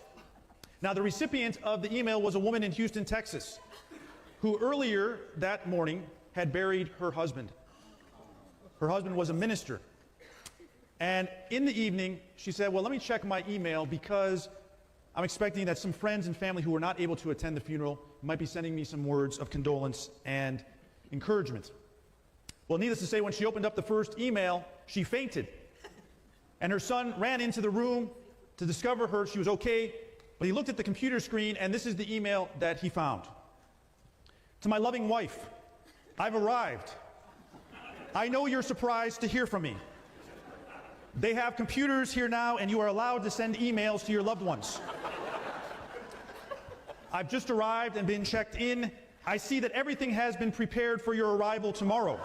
Now, the recipient of the email was a woman in Houston, Texas, who earlier that morning had buried her husband. Her husband was a minister. And in the evening, she said, well, let me check my email because I'm expecting that some friends and family who were not able to attend the funeral might be sending me some words of condolence and encouragement. Well, needless to say, when she opened up the first email, she fainted. And her son ran into the room to discover she was okay, but he looked at the computer screen, and this is the email that he found. To my loving wife, I've arrived. I know you're surprised to hear from me. They have computers here now, and you are allowed to send emails to your loved ones. I've just arrived and been checked in. I see that everything has been prepared for your arrival tomorrow.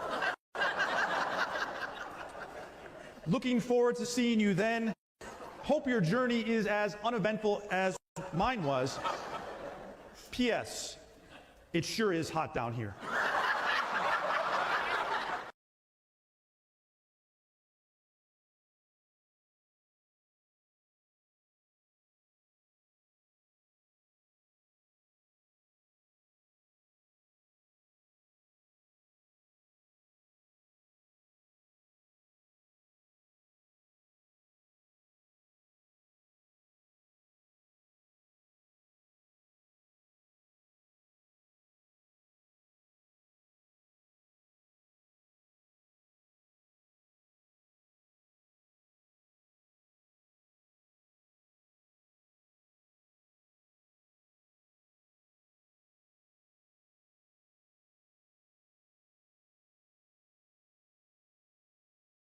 Looking forward to seeing you then. Hope your journey is as uneventful as mine was. P.S. It sure is hot down here.